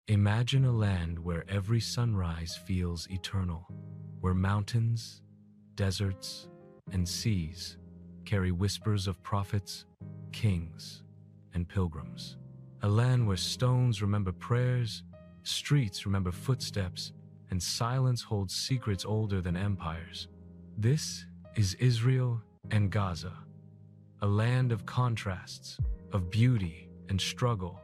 Imagine a land where every sunrise feels eternal, where mountains, deserts, and seas carry whispers of prophets, kings, and pilgrims. A land where stones remember prayers, streets remember footsteps, and silence holds secrets older than empires. This is Israel and Gaza, a land of contrasts, of beauty and struggle,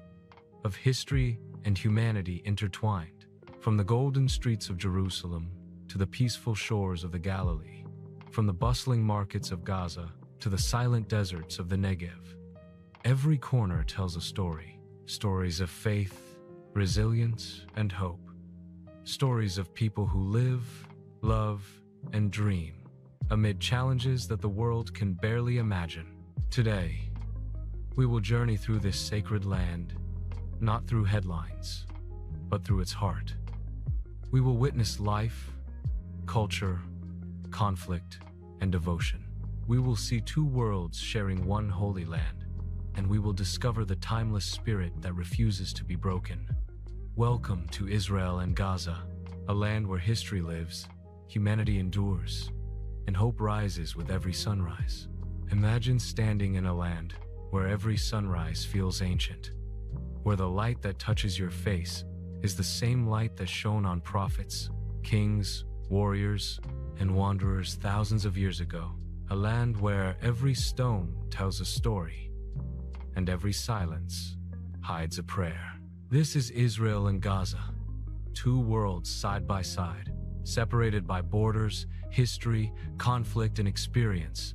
of history and humanity intertwined. From the golden streets of Jerusalem to the peaceful shores of the Galilee, from the bustling markets of Gaza to the silent deserts of the Negev, every corner tells a story. Stories of faith, resilience, and hope. Stories of people who live, love, and dream amid challenges that the world can barely imagine. Today, we will journey through this sacred land, not through headlines, but through its heart. We will witness life, culture, conflict, and devotion. We will see two worlds sharing one holy land, and we will discover the timeless spirit that refuses to be broken. Welcome to Israel and Gaza, a land where history lives, humanity endures, and hope rises with every sunrise. Imagine standing in a land where every sunrise feels ancient, where the light that touches your face is the same light that shone on prophets, kings, warriors, and wanderers thousands of years ago. A land where every stone tells a story, and every silence hides a prayer. This is Israel and Gaza, two worlds side by side, separated by borders, history, conflict, and experience,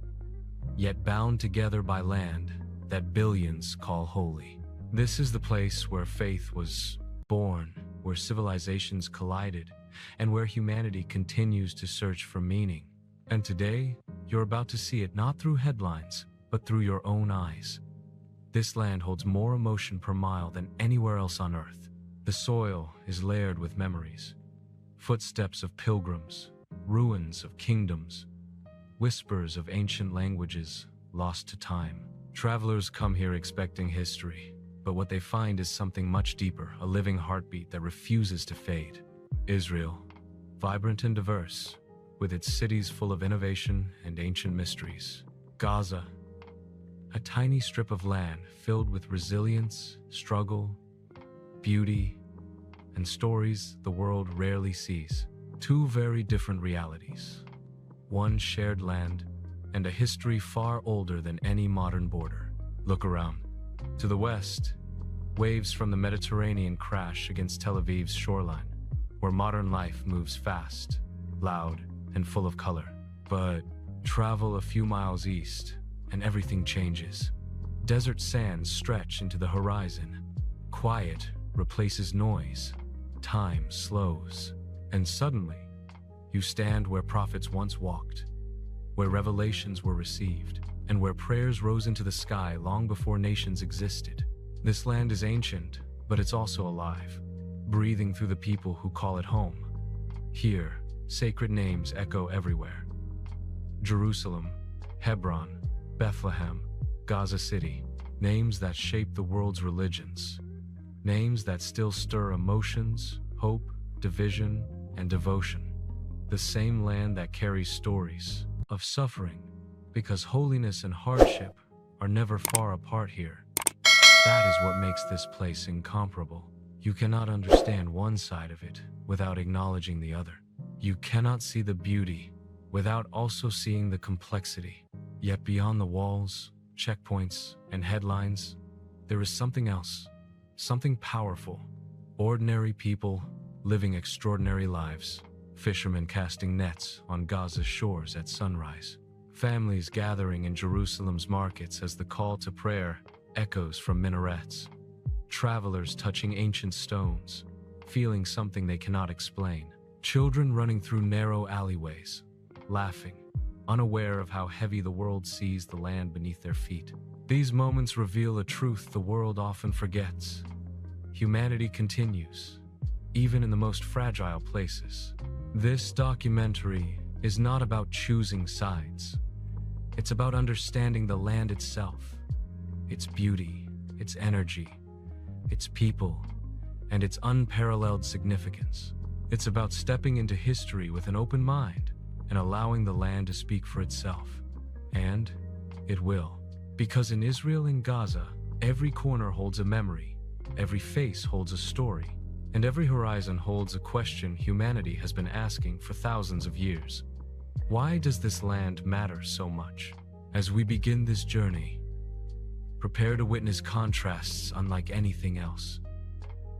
yet bound together by land that billions call holy. This is the place where faith was born, where civilizations collided, and where humanity continues to search for meaning. And today, you're about to see it not through headlines, but through your own eyes. This land holds more emotion per mile than anywhere else on Earth. The soil is layered with memories, footsteps of pilgrims, ruins of kingdoms, whispers of ancient languages lost to time. Travelers come here expecting history, but what they find is something much deeper, a living heartbeat that refuses to fade. Israel, vibrant and diverse, with its cities full of innovation and ancient mysteries. Gaza, a tiny strip of land filled with resilience, struggle, beauty, and stories the world rarely sees. Two very different realities. One shared land and a history far older than any modern border. Look around. To the west, waves from the Mediterranean crash against Tel Aviv's shoreline, where modern life moves fast, loud, and full of color. But travel a few miles east, and everything changes. Desert sands stretch into the horizon. Quiet replaces noise. Time slows. And suddenly, you stand where prophets once walked, where revelations were received, and where prayers rose into the sky long before nations existed. This land is ancient, but it's also alive, breathing through the people who call it home. Here, sacred names echo everywhere. Jerusalem, Hebron, Bethlehem, Gaza City, names that shape the world's religions, names that still stir emotions, hope, division, and devotion. The same land that carries stories of suffering, because holiness and hardship are never far apart here. That is what makes this place incomparable. You cannot understand one side of it without acknowledging the other. You cannot see the beauty without also seeing the complexity. Yet beyond the walls, checkpoints, and headlines, there is something else, something powerful. Ordinary people living extraordinary lives. Fishermen casting nets on Gaza's shores at sunrise. Families gathering in Jerusalem's markets as the call to prayer echoes from minarets. Travelers touching ancient stones, feeling something they cannot explain. Children running through narrow alleyways, laughing, unaware of how heavy the world sees the land beneath their feet. These moments reveal a truth the world often forgets. Humanity continues, even in the most fragile places. This documentary is not about choosing sides. It's about understanding the land itself, its beauty, its energy, its people, and its unparalleled significance. It's about stepping into history with an open mind and allowing the land to speak for itself. And it will. Because in Israel and Gaza, every corner holds a memory, every face holds a story, and every horizon holds a question humanity has been asking for thousands of years. Why does this land matter so much? As we begin this journey, prepare to witness contrasts unlike anything else.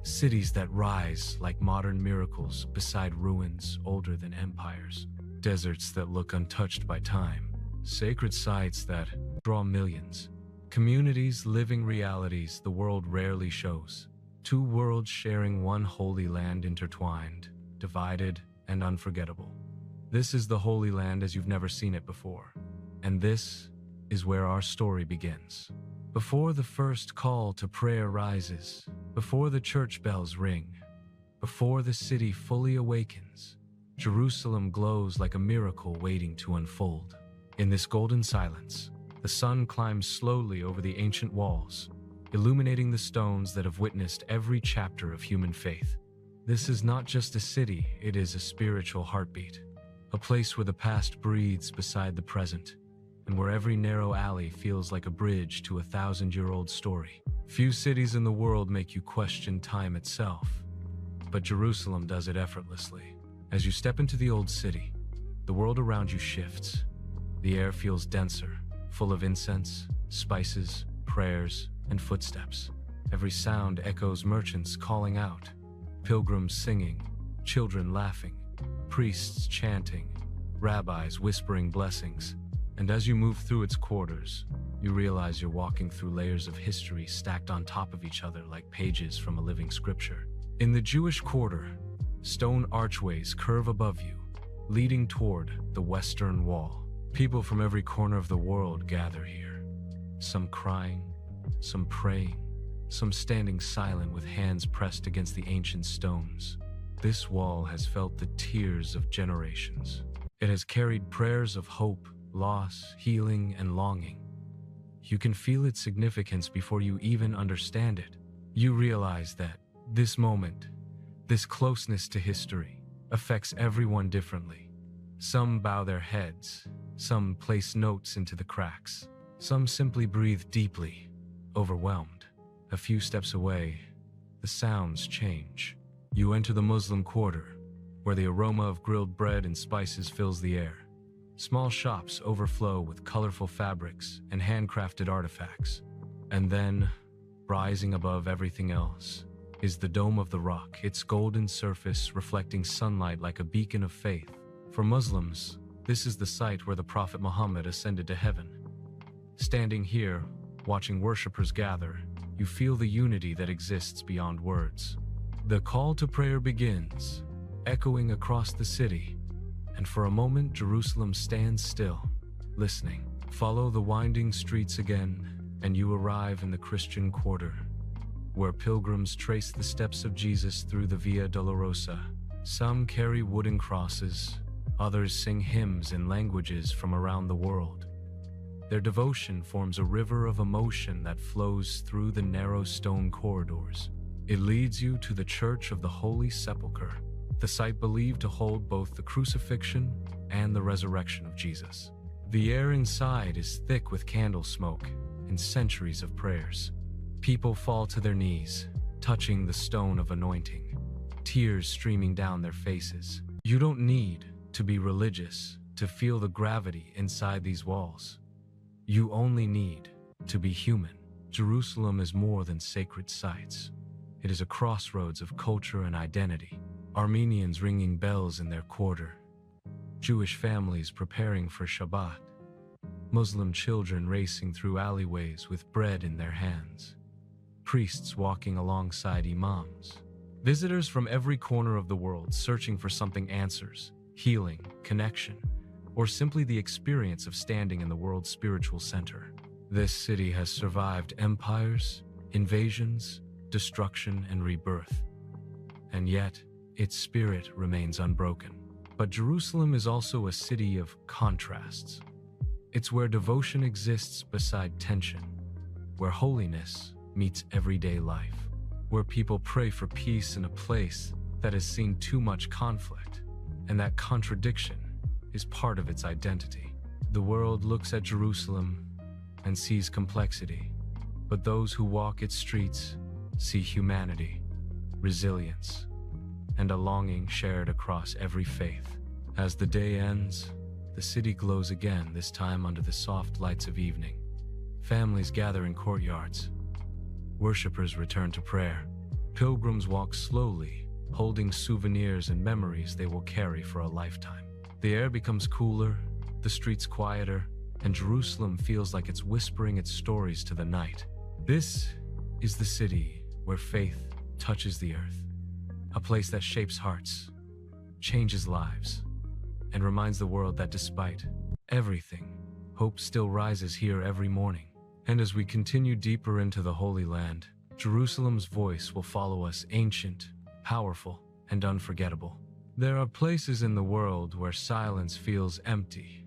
Cities that rise like modern miracles beside ruins older than empires. Deserts that look untouched by time. Sacred sites that draw millions. Communities living realities the world rarely shows. Two worlds sharing one holy land intertwined, divided, and unforgettable. This is the Holy Land as you've never seen it before. And this is where our story begins. Before the first call to prayer rises, before the church bells ring, before the city fully awakens, Jerusalem glows like a miracle waiting to unfold. In this golden silence, the sun climbs slowly over the ancient walls, illuminating the stones that have witnessed every chapter of human faith. This is not just a city, it is a spiritual heartbeat, a place where the past breathes beside the present, and where every narrow alley feels like a bridge to a 1,000-year-old story. Few cities in the world make you question time itself, but Jerusalem does it effortlessly. As you step into the old city, the world around you shifts. The air feels denser, full of incense, spices, prayers, and footsteps. Every sound echoes merchants calling out, pilgrims singing, children laughing, priests chanting, rabbis whispering blessings. And as you move through its quarters, you realize you're walking through layers of history stacked on top of each other like pages from a living scripture. In the Jewish quarter, stone archways curve above you, leading toward the Western Wall. People from every corner of the world gather here, some crying, some praying, some standing silent with hands pressed against the ancient stones. This wall has felt the tears of generations. It has carried prayers of hope, loss, healing, and longing. You can feel its significance before you even understand it. You realize that this moment, this closeness to history, affects everyone differently. Some bow their heads, some place notes into the cracks, some simply breathe deeply, overwhelmed. A few steps away, the sounds change. You enter the Muslim quarter, where the aroma of grilled bread and spices fills the air. Small shops overflow with colorful fabrics and handcrafted artifacts. And then, rising above everything else, is the Dome of the Rock, its golden surface reflecting sunlight like a beacon of faith. For Muslims, this is the site where the Prophet Muhammad ascended to heaven. Standing here, watching worshippers gather, you feel the unity that exists beyond words. The call to prayer begins, echoing across the city. And for a moment, Jerusalem stands still, listening. Follow the winding streets again, and you arrive in the Christian quarter, where pilgrims trace the steps of Jesus through the Via Dolorosa. Some carry wooden crosses, others sing hymns in languages from around the world. Their devotion forms a river of emotion that flows through the narrow stone corridors. It leads you to the Church of the Holy Sepulchre, the site believed to hold both the crucifixion and the resurrection of Jesus. The air inside is thick with candle smoke and centuries of prayers. People fall to their knees, touching the stone of anointing, tears streaming down their faces. You don't need to be religious to feel the gravity inside these walls. You only need to be human. Jerusalem is more than sacred sites. It is a crossroads of culture and identity. Armenians ringing bells in their quarter, Jewish families preparing for Shabbat, Muslim children racing through alleyways with bread in their hands, priests walking alongside imams, visitors from every corner of the world searching for something: answers, healing, connection, or simply the experience of standing in the world's spiritual center. This city has survived empires, invasions, destruction, and rebirth, and yet its spirit remains unbroken. But Jerusalem is also a city of contrasts. It's where devotion exists beside tension, where holiness meets everyday life, where people pray for peace in a place that has seen too much conflict, and that contradiction is part of its identity. The world looks at Jerusalem and sees complexity, but those who walk its streets see humanity, resilience, and a longing shared across every faith. As the day ends, the city glows again, this time under the soft lights of evening. Families gather in courtyards. Worshippers return to prayer. Pilgrims walk slowly, holding souvenirs and memories they will carry for a lifetime. The air becomes cooler, the streets quieter, and Jerusalem feels like it's whispering its stories to the night. This is the city where faith touches the earth, a place that shapes hearts, changes lives, and reminds the world that despite everything, hope still rises here every morning. And as we continue deeper into the Holy Land, Jerusalem's voice will follow us, ancient, powerful, and unforgettable. There are places in the world where silence feels empty,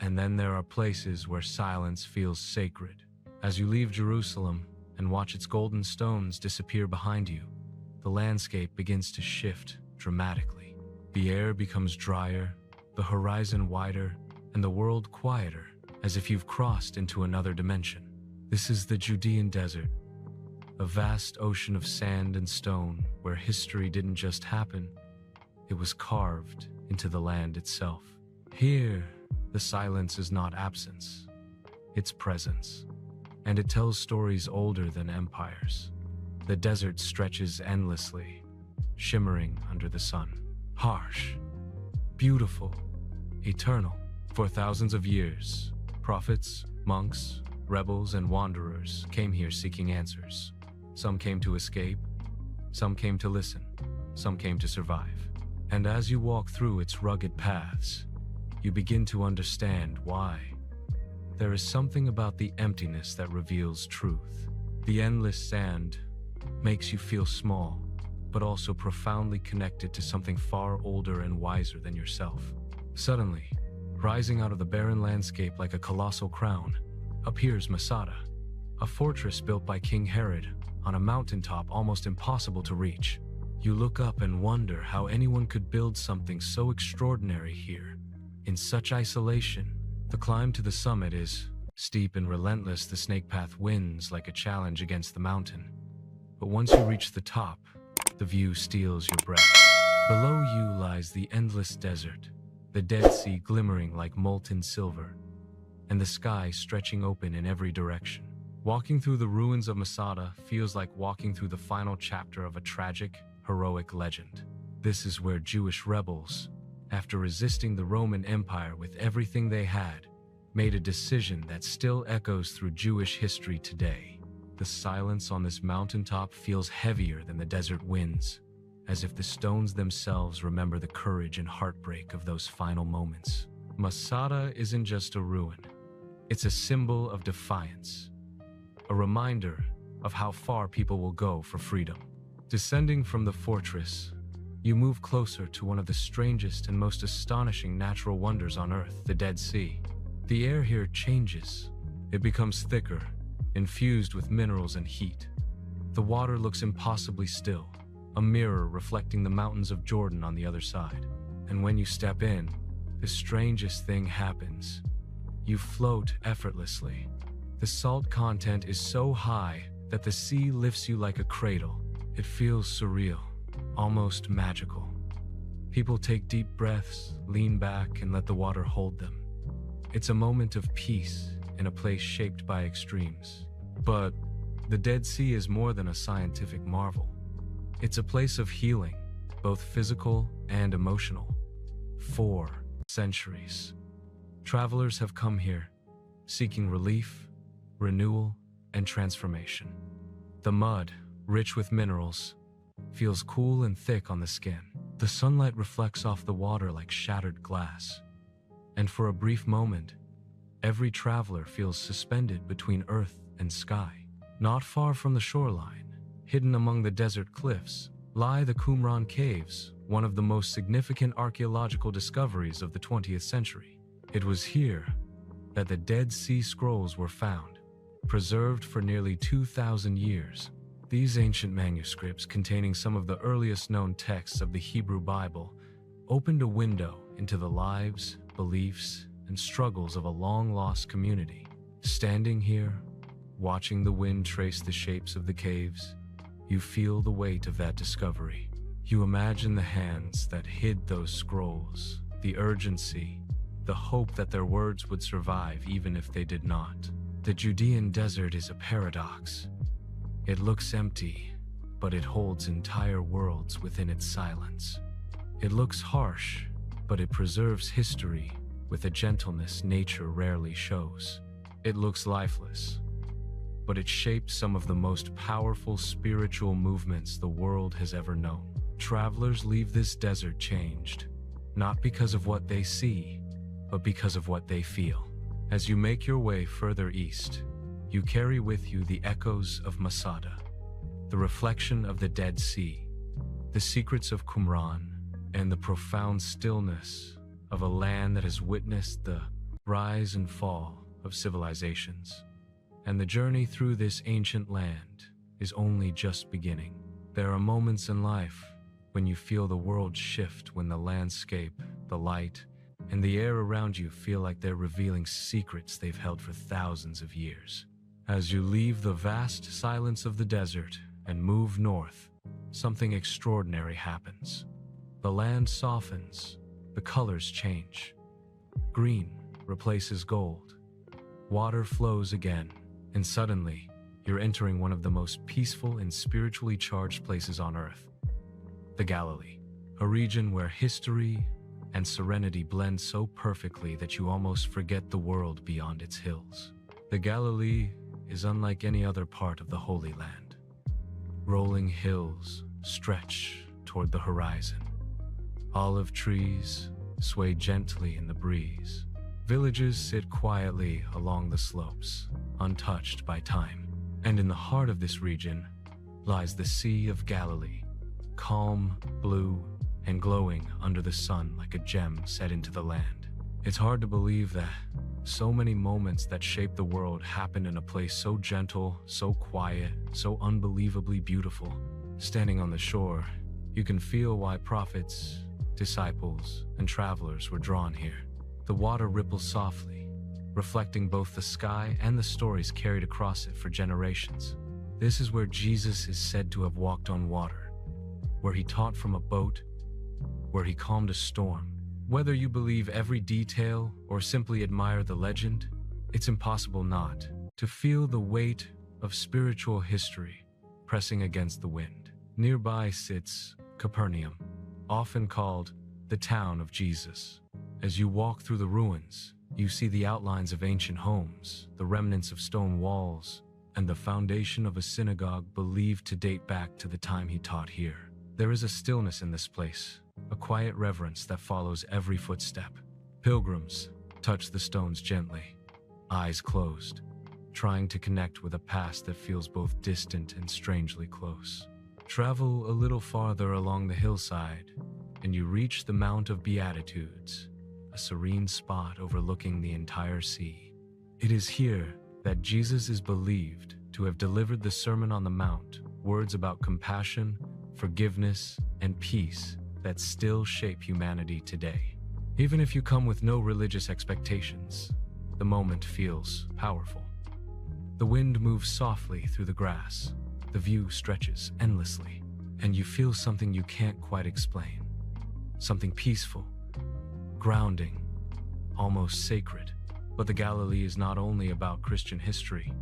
and then there are places where silence feels sacred. As you leave Jerusalem and watch its golden stones disappear behind you, the landscape begins to shift dramatically. The air becomes drier, the horizon wider, and the world quieter, as if you've crossed into another dimension. This is the Judean desert, a vast ocean of sand and stone where history didn't just happen, it was carved into the land itself. Here, the silence is not absence, it's presence, and it tells stories older than empires. The desert stretches endlessly, shimmering under the sun. Harsh, beautiful, eternal. For thousands of years, prophets, monks, rebels, and wanderers came here seeking answers. Some came to escape, some came to listen, some came to survive. And as you walk through its rugged paths, you begin to understand why. There is something about the emptiness that reveals truth. The endless sand makes you feel small, but also profoundly connected to something far older and wiser than yourself. Suddenly, rising out of the barren landscape like a colossal crown, appears Masada, a fortress built by King Herod on a mountaintop almost impossible to reach. You look up and wonder how anyone could build something so extraordinary here, in such isolation. The climb to the summit is steep and relentless. The snake path wins like a challenge against the mountain. But once you reach the top, the view steals your breath. Below you lies the endless desert, the Dead Sea glimmering like molten silver, and the sky stretching open in every direction. Walking through the ruins of Masada feels like walking through the final chapter of a tragic, heroic legend. This is where Jewish rebels, after resisting the Roman Empire with everything they had, made a decision that still echoes through Jewish history today. The silence on this mountaintop feels heavier than the desert winds, as if the stones themselves remember the courage and heartbreak of those final moments. Masada isn't just a ruin, it's a symbol of defiance, a reminder of how far people will go for freedom. Descending from the fortress, you move closer to one of the strangest and most astonishing natural wonders on Earth, the Dead Sea. The air here changes. It becomes thicker, infused with minerals and heat. The water looks impossibly still, a mirror reflecting the mountains of Jordan on the other side. And when you step in, the strangest thing happens. You float effortlessly. The salt content is so high that the sea lifts you like a cradle. It feels surreal, almost magical. People take deep breaths, lean back, and let the water hold them. It's a moment of peace in a place shaped by extremes. But the Dead Sea is more than a scientific marvel. It's a place of healing, both physical and emotional. For centuries, travelers have come here, seeking relief, renewal, and transformation. The mud, rich with minerals, feels cool and thick on the skin. The sunlight reflects off the water like shattered glass. And for a brief moment, every traveler feels suspended between earth and sky. Not far from the shoreline, hidden among the desert cliffs, lie the Qumran Caves, one of the most significant archaeological discoveries of the 20th century. It was here that the Dead Sea Scrolls were found, preserved for nearly 2,000 years. These ancient manuscripts, containing some of the earliest known texts of the Hebrew Bible, opened a window into the lives, beliefs, and struggles of a long-lost community. Standing here, watching the wind trace the shapes of the caves, you feel the weight of that discovery. You imagine the hands that hid those scrolls, the urgency, the hope that their words would survive even if they did not. The Judean desert is a paradox. It looks empty, but it holds entire worlds within its silence. It looks harsh, but it preserves history with a gentleness nature rarely shows. It looks lifeless, but it shapes some of the most powerful spiritual movements the world has ever known. Travelers leave this desert changed, not because of what they see, but because of what they feel. As you make your way further east, you carry with you the echoes of Masada, the reflection of the Dead Sea, the secrets of Qumran, and the profound stillness of a land that has witnessed the rise and fall of civilizations. And the journey through this ancient land is only just beginning. There are moments in life when you feel the world shift, when the landscape, the light, and the air around you feel like they're revealing secrets they've held for thousands of years. As you leave the vast silence of the desert and move north, something extraordinary happens. The land softens, the colors change. Green replaces gold. Water flows again, and suddenly, you're entering one of the most peaceful and spiritually charged places on earth, the Galilee, a region where history and serenity blend so perfectly that you almost forget the world beyond its hills. The Galilee is unlike any other part of the Holy Land. Rolling hills stretch toward the horizon. Olive trees sway gently in the breeze. Villages sit quietly along the slopes, untouched by time. And in the heart of this region lies the Sea of Galilee, calm, blue, and glowing under the sun like a gem set into the land. It's hard to believe that so many moments that shape the world happen in a place so gentle, so quiet, so unbelievably beautiful. Standing on the shore, you can feel why prophets, disciples, and travelers were drawn here. The water ripples softly, reflecting both the sky and the stories carried across it for generations. This is where Jesus is said to have walked on water, where he taught from a boat, where he calmed a storm. Whether you believe every detail or simply admire the legend, it's impossible not to feel the weight of spiritual history pressing against the wind. Nearby sits Capernaum, often called the town of Jesus. As you walk through the ruins, you see the outlines of ancient homes, the remnants of stone walls, and the foundation of a synagogue believed to date back to the time he taught here. There is a stillness in this place, a quiet reverence that follows every footstep. Pilgrims touch the stones gently, eyes closed, trying to connect with a past that feels both distant and strangely close. Travel a little farther along the hillside, and you reach the Mount of Beatitudes, a serene spot overlooking the entire sea. It is here that Jesus is believed to have delivered the Sermon on the Mount, words about compassion, forgiveness, and peace that still shape humanity today. Even if you come with no religious expectations, the moment feels powerful. The wind moves softly through the grass, the view stretches endlessly, and you feel something you can't quite explain. Something peaceful, grounding, almost sacred. But the Galilee is not only about Christian history.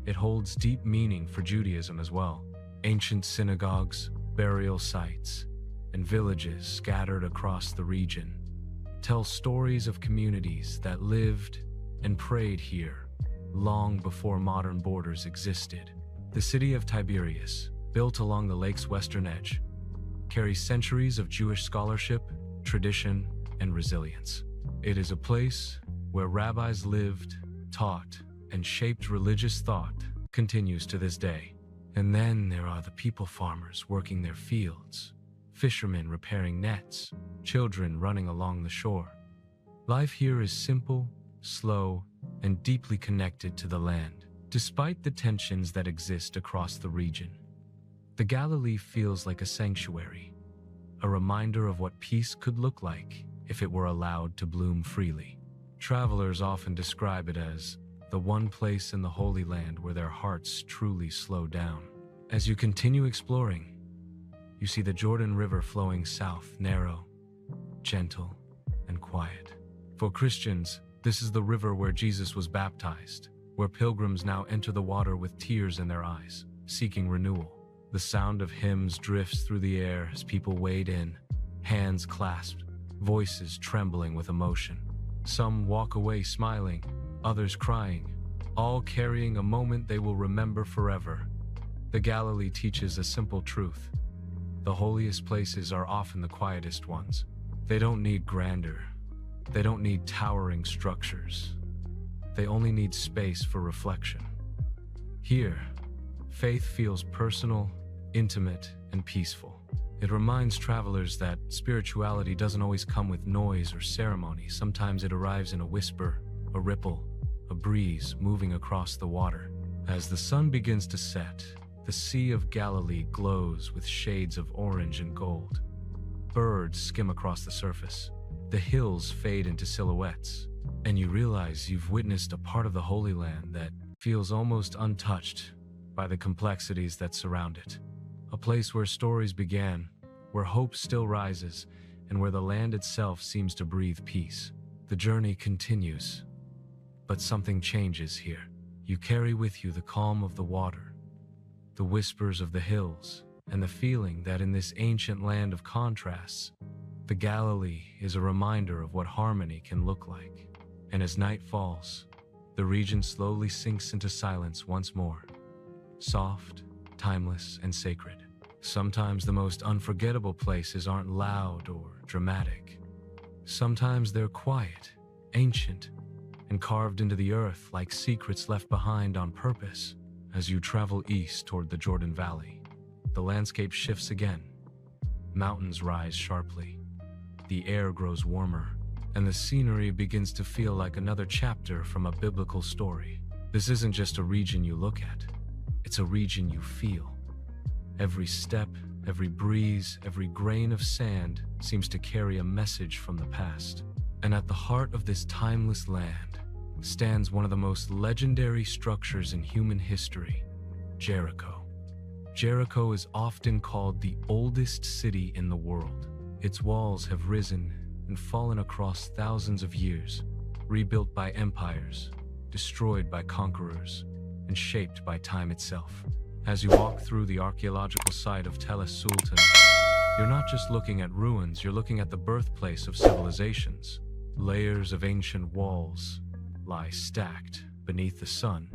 It holds deep meaning for Judaism as well. Ancient synagogues, burial sites, and villages scattered across the region tell stories of communities that lived and prayed here long before modern borders existed. The city of Tiberias, built along the lake's western edge, carries centuries of Jewish scholarship, tradition, and resilience. It is a place where rabbis lived, taught, and shaped religious thought continues to this day. And then there are the people farmers working their fields, fishermen repairing nets, children running along the shore. Life here is simple, slow, and deeply connected to the land. Despite the tensions that exist across the region, The Galilee feels like a sanctuary, a reminder of what peace could look like if it were allowed to bloom freely. Travelers often describe it as the one place in the Holy Land where their hearts truly slow down. As you continue exploring, you see the Jordan River flowing south, narrow, gentle, and quiet. For Christians, this is the river where Jesus was baptized, where pilgrims now enter the water with tears in their eyes, seeking renewal. The sound of hymns drifts through the air as people wade in, hands clasped, voices trembling with emotion. Some walk away smiling, others crying, all carrying a moment they will remember forever. The Galilee teaches a simple truth. The holiest places are often the quietest ones. They don't need grandeur. They don't need towering structures. They only need space for reflection. Here, faith feels personal, intimate, and peaceful. It reminds travelers that spirituality doesn't always come with noise or ceremony. Sometimes it arrives in a whisper, a ripple, a breeze moving across the water. As the sun begins to set, the Sea of Galilee glows with shades of orange and gold. Birds skim across the surface. The hills fade into silhouettes, and you realize you've witnessed a part of the Holy Land that feels almost untouched by the complexities that surround it. A place where stories began, where hope still rises, and where the land itself seems to breathe peace. The journey continues, but something changes here. You carry with you the calm of the water, the whispers of the hills, and the feeling that in this ancient land of contrasts, the Galilee is a reminder of what harmony can look like. And as night falls, the region slowly sinks into silence once more. Soft, timeless, and sacred. Sometimes the most unforgettable places aren't loud or dramatic. Sometimes they're quiet, ancient, and carved into the earth like secrets left behind on purpose. As you travel east toward the Jordan Valley, the landscape shifts again. Mountains rise sharply. The air grows warmer, and the scenery begins to feel like another chapter from a biblical story. This isn't just a region you look at. It's a region you feel. Every step, every breeze, every grain of sand seems to carry a message from the past. And at the heart of this timeless land stands one of the most legendary structures in human history, Jericho. Jericho is often called the oldest city in the world. Its walls have risen and fallen across thousands of years, rebuilt by empires, destroyed by conquerors, and shaped by time itself. As you walk through the archaeological site of Tel Sultan, you're not just looking at ruins, you're looking at the birthplace of civilizations. Layers of ancient walls lie stacked beneath the sun,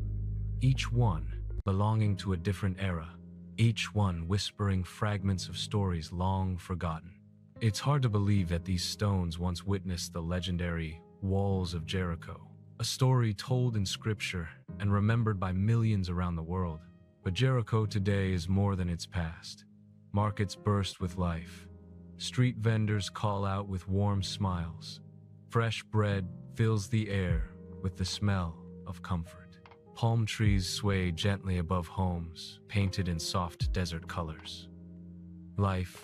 each one belonging to a different era, each one whispering fragments of stories long forgotten. It's hard to believe that these stones once witnessed the legendary walls of Jericho, a story told in scripture and remembered by millions around the world. But Jericho today is more than its past. Markets burst with life. Street vendors call out with warm smiles. Fresh bread fills the air with the smell of comfort. Palm trees sway gently above homes, painted in soft desert colors. Life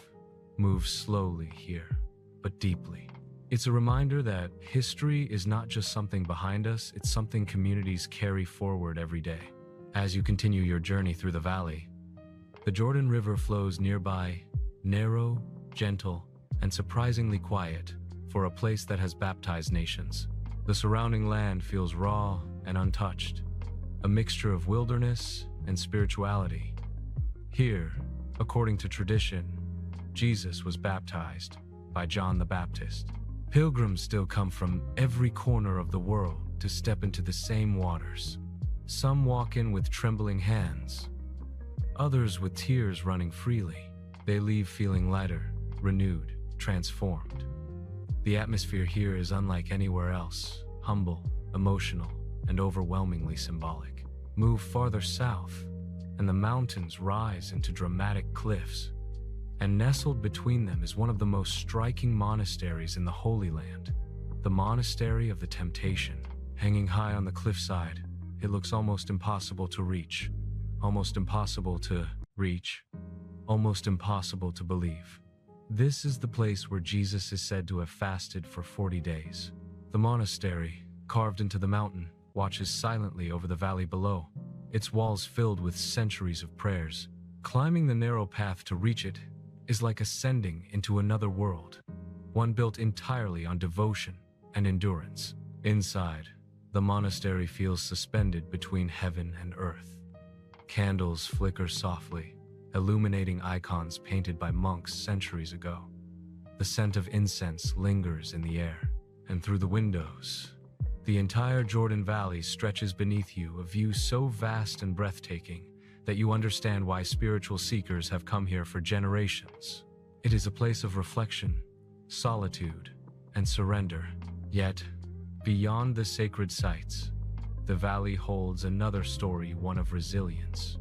moves slowly here, but deeply. It's a reminder that history is not just something behind us, it's something communities carry forward every day. As you continue your journey through the valley, the Jordan River flows nearby, narrow, gentle, and surprisingly quiet for a place that has baptized nations. The surrounding land feels raw and untouched, a mixture of wilderness and spirituality. Here, according to tradition, Jesus was baptized by John the Baptist. Pilgrims still come from every corner of the world to step into the same waters. Some walk in with trembling hands, others with tears running freely. They leave feeling lighter, renewed, transformed. The atmosphere here is unlike anywhere else, humble, emotional, and overwhelmingly symbolic. Move farther south, and the mountains rise into dramatic cliffs. And nestled between them is one of the most striking monasteries in the Holy Land, the Monastery of the Temptation. Hanging high on the cliffside, it looks almost impossible to reach. almost impossible to believe. This is the place where Jesus is said to have fasted for 40 days. The monastery, carved into the mountain, watches silently over the valley below, its walls filled with centuries of prayers. Climbing the narrow path to reach it is like ascending into another world, one built entirely on devotion and endurance. Inside, the monastery feels suspended between heaven and earth. Candles flicker softly, illuminating icons painted by monks centuries ago. The scent of incense lingers in the air, and through the windows, the entire Jordan Valley stretches beneath you, a view so vast and breathtaking that you understand why spiritual seekers have come here for generations. It is a place of reflection, solitude, and surrender. Yet, beyond the sacred sites, the valley holds another story, one of resilience.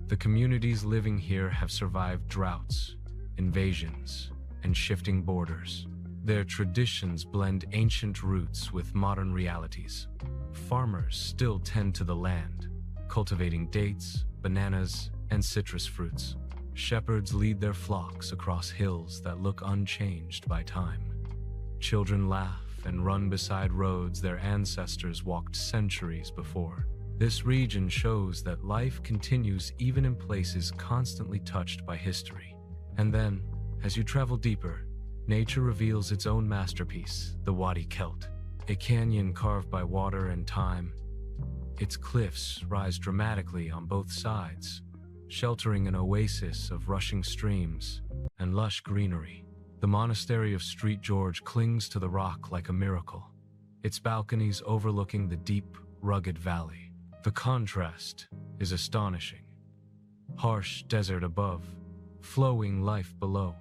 The communities living here have survived droughts, invasions, and shifting borders. Their traditions blend ancient roots with modern realities. Farmers still tend to the land, cultivating dates, bananas, and citrus fruits. Shepherds lead their flocks across hills that look unchanged by time. Children laugh and run beside roads their ancestors walked centuries before. This region shows that life continues even in places constantly touched by history. And then, as you travel deeper, nature reveals its own masterpiece, the Wadi Kelt, a canyon carved by water and time. Its cliffs rise dramatically on both sides, sheltering an oasis of rushing streams and lush greenery. The monastery of St. George clings to the rock like a miracle, its balconies overlooking the deep, rugged valley. The contrast is astonishing. Harsh desert above, flowing life below.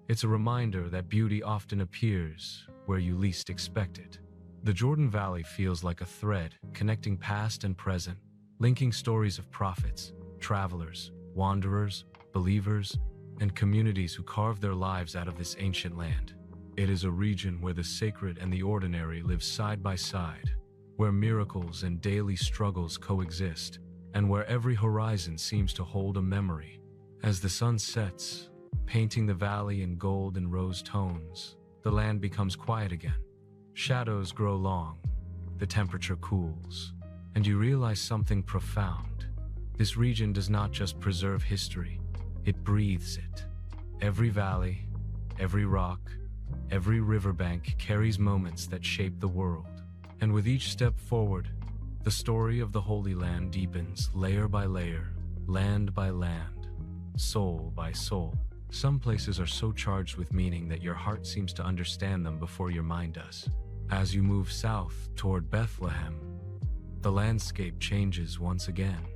It's a reminder that beauty often appears where you least expect it. The Jordan Valley feels like a thread connecting past and present, linking stories of prophets, travelers, wanderers, believers, and communities who carved their lives out of this ancient land. It is a region where the sacred and the ordinary live side by side, where miracles and daily struggles coexist, and where every horizon seems to hold a memory. As the sun sets, painting the valley in gold and rose tones, the land becomes quiet again. Shadows grow long, the temperature cools, and you realize something profound. This region does not just preserve history, it breathes it. Every valley, every rock, every riverbank carries moments that shape the world. And with each step forward, the story of the Holy Land deepens layer by layer, land by land, soul by soul. Some places are so charged with meaning that your heart seems to understand them before your mind does. As you move south toward Bethlehem, the landscape changes once again.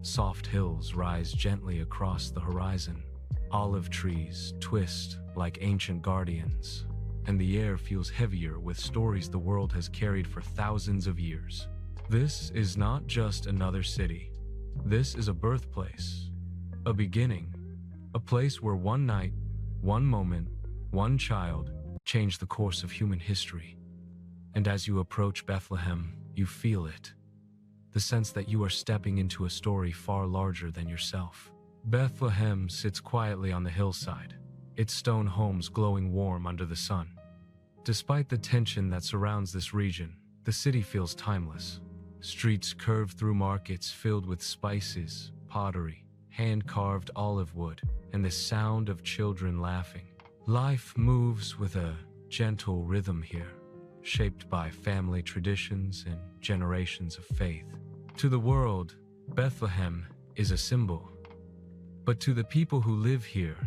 Soft hills rise gently across the horizon. Olive trees twist like ancient guardians, and the air feels heavier with stories the world has carried for thousands of years. This is not just another city. This is a birthplace, a beginning, a place where one night, one moment, one child changed the course of human history. And as you approach Bethlehem, you feel it. The sense that you are stepping into a story far larger than yourself. Bethlehem sits quietly on the hillside, its stone homes glowing warm under the sun. Despite the tension that surrounds this region, the city feels timeless. Streets curve through markets filled with spices, pottery, hand-carved olive wood, and the sound of children laughing. Life moves with a gentle rhythm here, shaped by family traditions and generations of faith. To the world, Bethlehem is a symbol. But to the people who live here,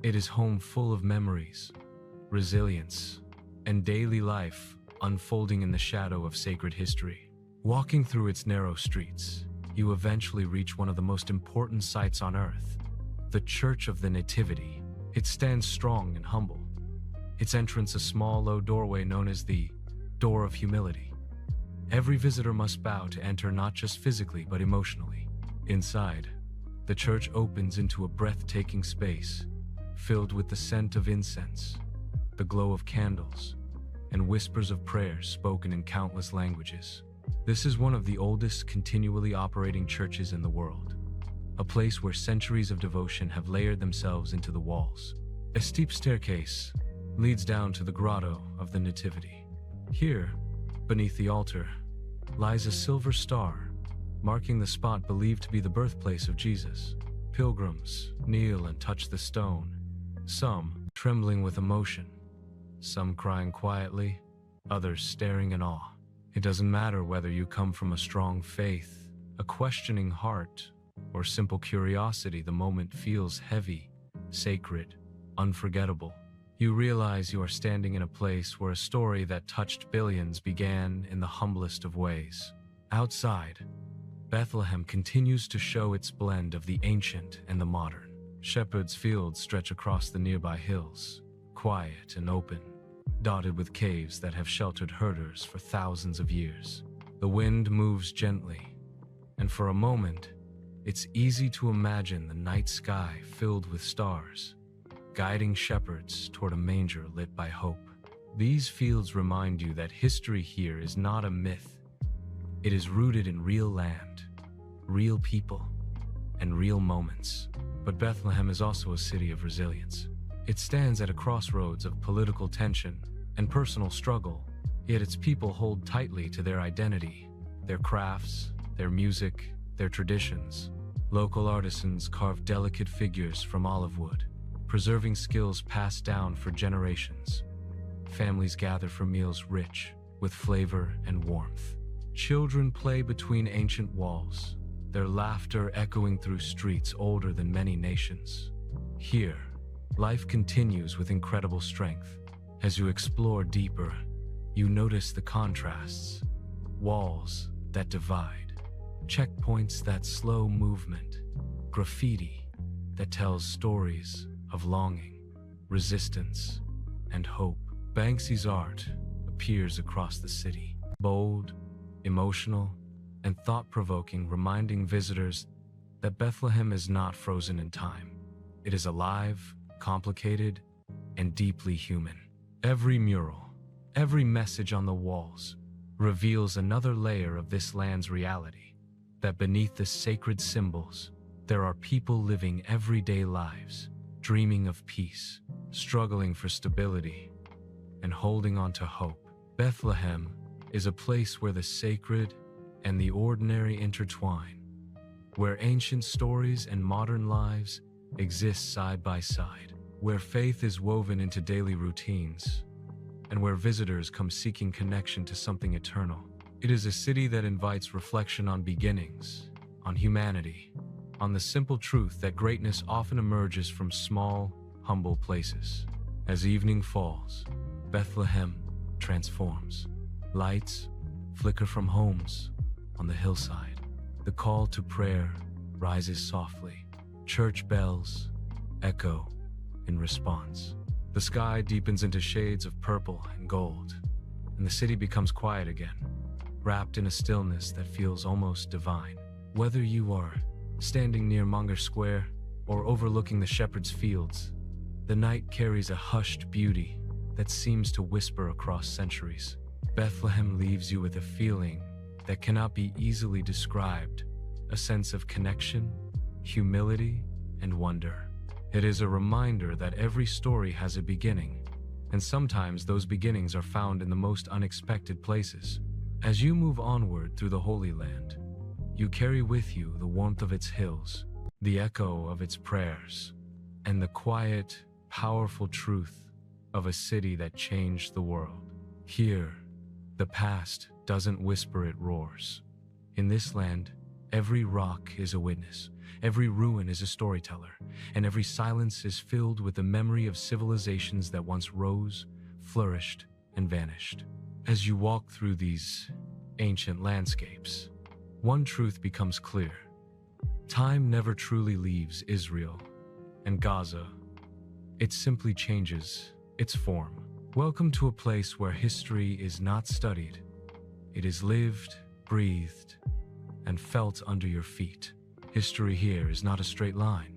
it is home full of memories, resilience, and daily life unfolding in the shadow of sacred history. Walking through its narrow streets, you eventually reach one of the most important sites on earth, the Church of the Nativity. It stands strong and humble, its entrance a small, low doorway known as the Door of Humility. Every visitor must bow to enter, not just physically but emotionally. Inside, the church opens into a breathtaking space, filled with the scent of incense, the glow of candles, and whispers of prayers spoken in countless languages. This is one of the oldest continually operating churches in the world, a place where centuries of devotion have layered themselves into the walls. A steep staircase leads down to the grotto of the Nativity. Here, beneath the altar, lies a silver star, marking the spot believed to be the birthplace of Jesus. Pilgrims kneel and touch the stone, some trembling with emotion, some crying quietly, others staring in awe. It doesn't matter whether you come from a strong faith, a questioning heart, or simple curiosity, the moment feels heavy, sacred, unforgettable. You realize you are standing in a place where a story that touched billions began in the humblest of ways. Outside, Bethlehem continues to show its blend of the ancient and the modern. Shepherds' fields stretch across the nearby hills, quiet and open, dotted with caves that have sheltered herders for thousands of years. The wind moves gently, and for a moment, it's easy to imagine the night sky filled with stars, guiding shepherds toward a manger lit by hope. These fields remind you that history here is not a myth. It is rooted in real land, real people, and real moments. But Bethlehem is also a city of resilience. It stands at a crossroads of political tension and personal struggle, yet its people hold tightly to their identity, their crafts, their music, their traditions. Local artisans carve delicate figures from olive wood, preserving skills passed down for generations. Families gather for meals rich with flavor and warmth. Children play between ancient walls, their laughter echoing through streets older than many nations. Here, life continues with incredible strength. As you explore deeper, you notice the contrasts, walls that divide, checkpoints that slow movement, graffiti that tells stories of longing, resistance, and hope. Banksy's art appears across the city, bold, emotional, and thought-provoking, reminding visitors that Bethlehem is not frozen in time. It is alive, complicated, and deeply human. Every mural, every message on the walls reveals another layer of this land's reality, that beneath the sacred symbols, there are people living everyday lives, dreaming of peace, struggling for stability, and holding on to hope. Bethlehem is a place where the sacred and the ordinary intertwine, where ancient stories and modern lives exist side by side, where faith is woven into daily routines, and where visitors come seeking connection to something eternal. It is a city that invites reflection on beginnings, on humanity, on the simple truth that greatness often emerges from small, humble places. As evening falls, Bethlehem transforms. Lights flicker from homes on the hillside. The call to prayer rises softly. Church bells echo in response. The sky deepens into shades of purple and gold, and the city becomes quiet again, wrapped in a stillness that feels almost divine. Whether you are standing near Monger Square or overlooking the shepherd's fields, the night carries a hushed beauty that seems to whisper across centuries. Bethlehem leaves you with a feeling that cannot be easily described, a sense of connection, humility, and wonder. It is a reminder that every story has a beginning, and sometimes those beginnings are found in the most unexpected places. As you move onward through the Holy Land, you carry with you the warmth of its hills, the echo of its prayers, and the quiet, powerful truth of a city that changed the world. Here, the past doesn't whisper, it roars. In this land, every rock is a witness, every ruin is a storyteller, and every silence is filled with the memory of civilizations that once rose, flourished, and vanished. As you walk through these ancient landscapes, one truth becomes clear. Time never truly leaves Israel and Gaza. It simply changes its form. Welcome to a place where history is not studied. It is lived, breathed, and felt under your feet. History here is not a straight line.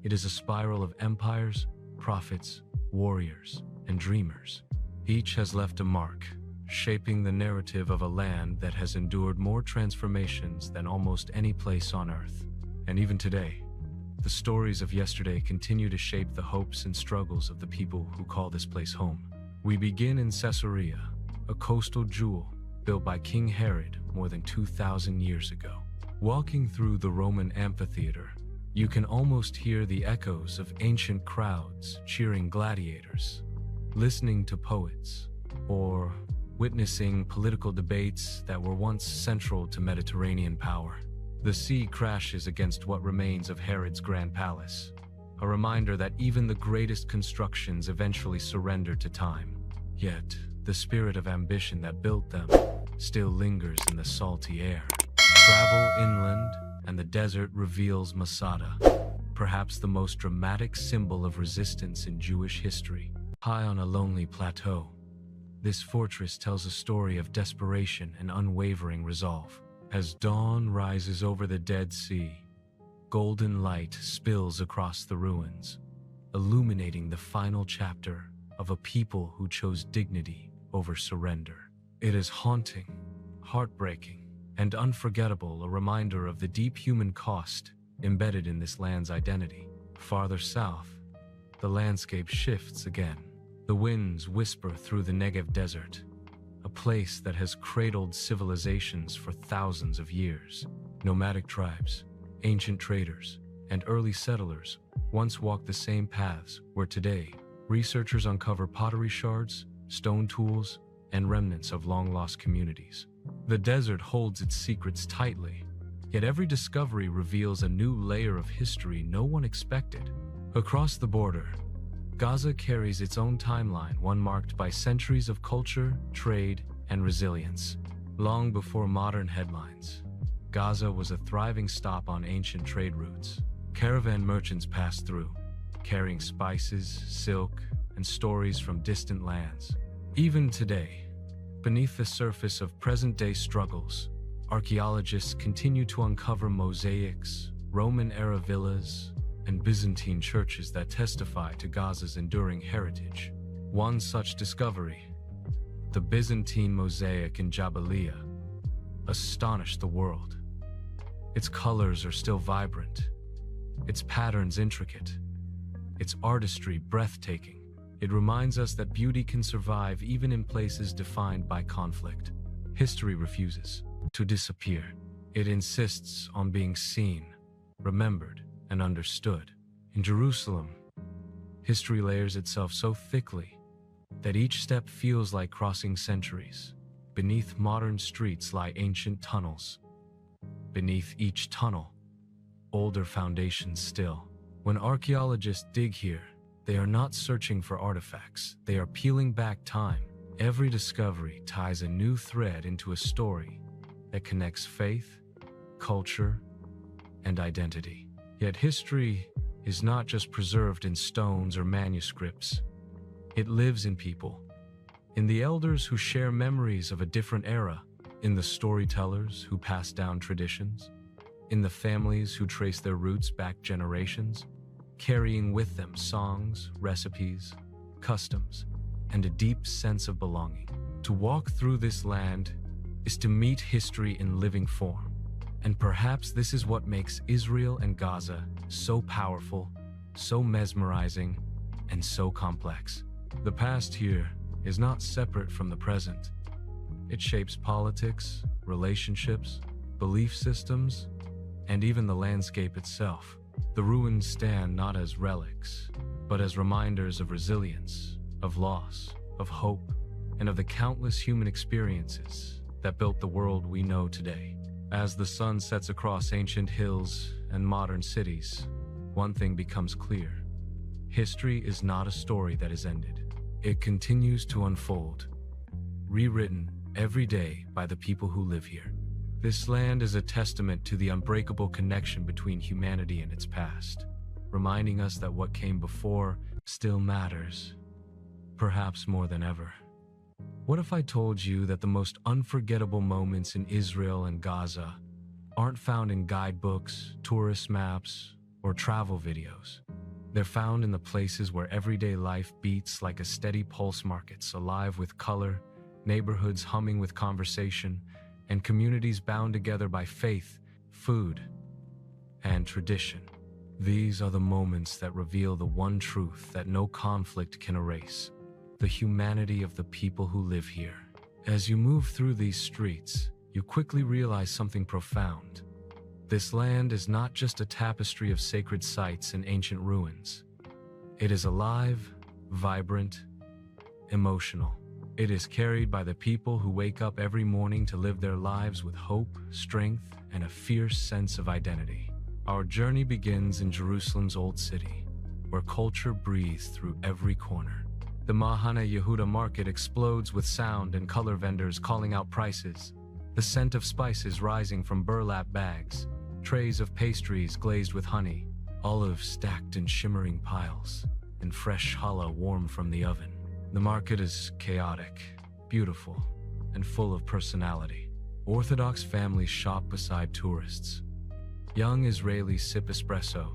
It is a spiral of empires, prophets, warriors, and dreamers. Each has left a mark, shaping the narrative of a land that has endured more transformations than almost any place on earth. And even today, the stories of yesterday continue to shape the hopes and struggles of the people who call this place home. We begin in Caesarea, a coastal jewel built by King Herod more than 2,000 years ago. Walking through the Roman amphitheater, you can almost hear the echoes of ancient crowds cheering gladiators, listening to poets, or witnessing political debates that were once central to Mediterranean power. The sea crashes against what remains of Herod's grand palace, a reminder that even the greatest constructions eventually surrender to time. Yet, the spirit of ambition that built them still lingers in the salty air. Travel inland, and the desert reveals Masada, perhaps the most dramatic symbol of resistance in Jewish history. High on a lonely plateau, this fortress tells a story of desperation and unwavering resolve. As dawn rises over the Dead Sea, golden light spills across the ruins, illuminating the final chapter of a people who chose dignity over surrender. It is haunting, heartbreaking, and unforgettable, a reminder of the deep human cost embedded in this land's identity. Farther south, the landscape shifts again. The winds whisper through the Negev desert, a place that has cradled civilizations for thousands of years. Nomadic tribes, ancient traders, and early settlers once walked the same paths where today researchers uncover pottery shards, stone tools, and remnants of long-lost communities. The desert holds its secrets tightly, yet every discovery reveals a new layer of history no one expected. Across the border, Gaza carries its own timeline, one marked by centuries of culture, trade, and resilience. Long before modern headlines, Gaza was a thriving stop on ancient trade routes. Caravan merchants passed through, carrying spices, silk, and stories from distant lands. Even today, beneath the surface of present-day struggles, archaeologists continue to uncover mosaics, Roman-era villas, and Byzantine churches that testify to Gaza's enduring heritage. One such discovery, the Byzantine mosaic in Galilee, astonished the world. Its colors are still vibrant, its patterns intricate, its artistry breathtaking. It reminds us that beauty can survive even in places defined by conflict. History refuses to disappear. It insists on being seen, remembered, and understood. In Jerusalem, history layers itself so thickly that each step feels like crossing centuries. Beneath modern streets lie ancient tunnels. Beneath each tunnel, older foundations still. When archaeologists dig here, they are not searching for artifacts, they are peeling back time. Every discovery ties a new thread into a story that connects faith, culture, and identity. Yet history is not just preserved in stones or manuscripts. It lives in people, in the elders who share memories of a different era, in the storytellers who pass down traditions, in the families who trace their roots back generations, carrying with them songs, recipes, customs, and a deep sense of belonging. To walk through this land is to meet history in living form. And perhaps this is what makes Israel and Gaza so powerful, so mesmerizing, and so complex. The past here is not separate from the present. It shapes politics, relationships, belief systems, and even the landscape itself. The ruins stand not as relics, but as reminders of resilience, of loss, of hope, and of the countless human experiences that built the world we know today. As the sun sets across ancient hills and modern cities, one thing becomes clear. History is not a story that is ended. It continues to unfold, rewritten every day by the people who live here. This land is a testament to the unbreakable connection between humanity and its past, reminding us that what came before still matters, perhaps more than ever. What if I told you that the most unforgettable moments in Israel and Gaza aren't found in guidebooks, tourist maps, or travel videos? They're found in the places where everyday life beats like a steady pulse, markets alive with color, neighborhoods humming with conversation, and communities bound together by faith, food, and tradition. These are the moments that reveal the one truth that no conflict can erase: the humanity of the people who live here. As you move through these streets, you quickly realize something profound. This land is not just a tapestry of sacred sites and ancient ruins. It is alive, vibrant, emotional. It is carried by the people who wake up every morning to live their lives with hope, strength, and a fierce sense of identity. Our journey begins in Jerusalem's Old City, where culture breathes through every corner. The Mahane Yehuda market explodes with sound and color vendors calling out prices, the scent of spices rising from burlap bags, trays of pastries glazed with honey, olives stacked in shimmering piles, and fresh challah warm from the oven. The market is chaotic, beautiful, and full of personality. Orthodox families shop beside tourists. Young Israelis sip espresso